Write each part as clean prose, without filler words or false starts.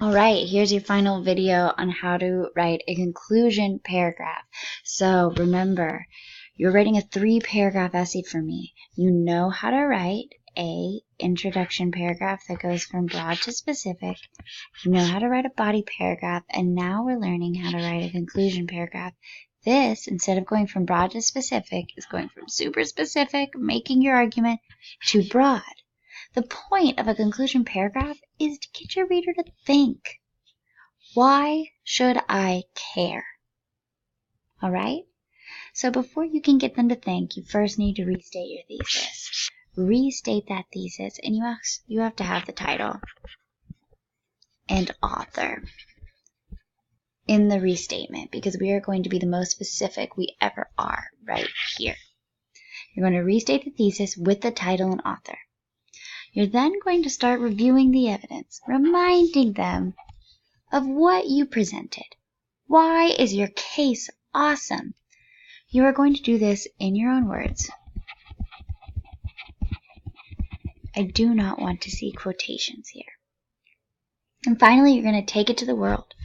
Alright, here's your final video on how to write a conclusion paragraph. So remember, you're writing a 3-paragraph essay for me. You know how to write a introduction paragraph that goes from broad to specific. You know how to write a body paragraph, and now we're learning how to write a conclusion paragraph. This, instead of going from broad to specific, is going from super specific, making your argument, to broad. The point of a conclusion paragraph is to get your reader to think. Why should I care? Alright? So before you can get them to think, you first need to restate your thesis. Restate that thesis, and you have to have the title and author in the restatement, because we are going to be the most specific we ever are right here. You're going to restate the thesis with the title and author. You're then going to start reviewing the evidence, reminding them of what you presented. Why is your case awesome? You are going to do this in your own words. I do not want to see quotations here. And finally, you're going to take it to the world.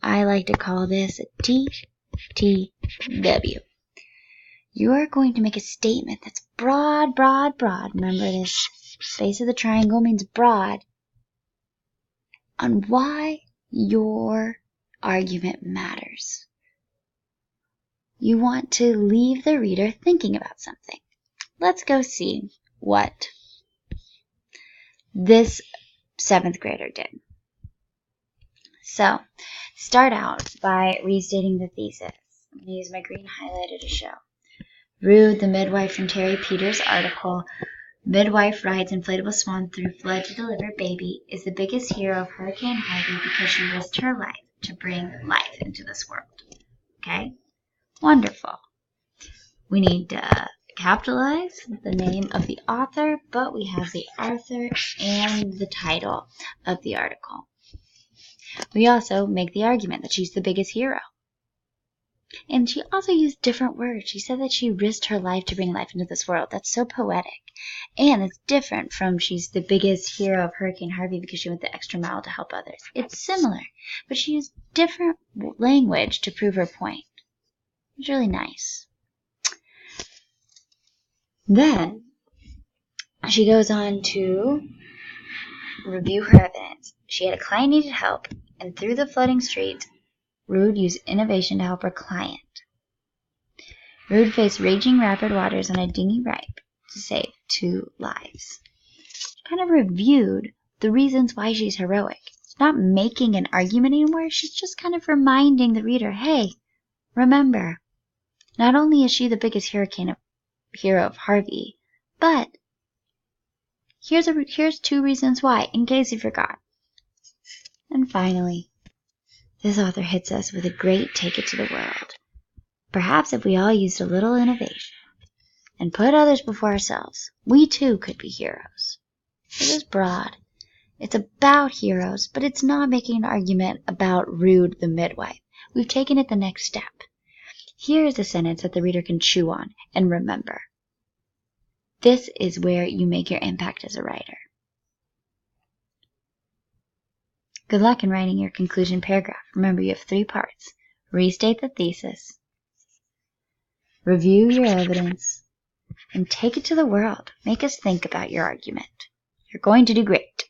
I like to call this a TTW. You are going to make a statement that's broad, broad, broad. Remember, this base of the triangle means broad. On why your argument matters. You want to leave the reader thinking about something. Let's go see what this 7th grader did. So, start out by restating the thesis. I'm going to use my green highlighter to show. Rude, the midwife from Terry Peters' article, Midwife Rides Inflatable Swan Through Flood to Deliver Baby, is the biggest hero of Hurricane Harvey because she risked her life to bring life into this world. Okay? Wonderful. We need to capitalize the name of the author, but we have the author and the title of the article. We also make the argument that she's the biggest hero. And she also used different words. She said that she risked her life to bring life into this world. That's so poetic. And it's different from she's the biggest hero of Hurricane Harvey because she went the extra mile to help others. It's similar, but she used different language to prove her point. It's really nice. Then she goes on to review her evidence. She had a client needed help, and through the flooding streets, Rude used innovation to help her client. Rude faced raging rapid waters on a dinghy ripe to save 2 lives. She kind of reviewed the reasons why she's heroic. She's not making an argument anymore. She's just kind of reminding the reader, hey, remember, not only is she the biggest hero of Harvey, but here's 2 reasons why, in case you forgot. And finally, this author hits us with a great take it to the world. Perhaps if we all used a little innovation and put others before ourselves, we too could be heroes. It is broad. It's about heroes, but it's not making an argument about Rude the midwife. We've taken it the next step. Here is a sentence that the reader can chew on and remember. This is where you make your impact as a writer. Good luck in writing your conclusion paragraph. Remember, you have 3 parts. Restate the thesis, review your evidence, and take it to the world. Make us think about your argument. You're going to do great.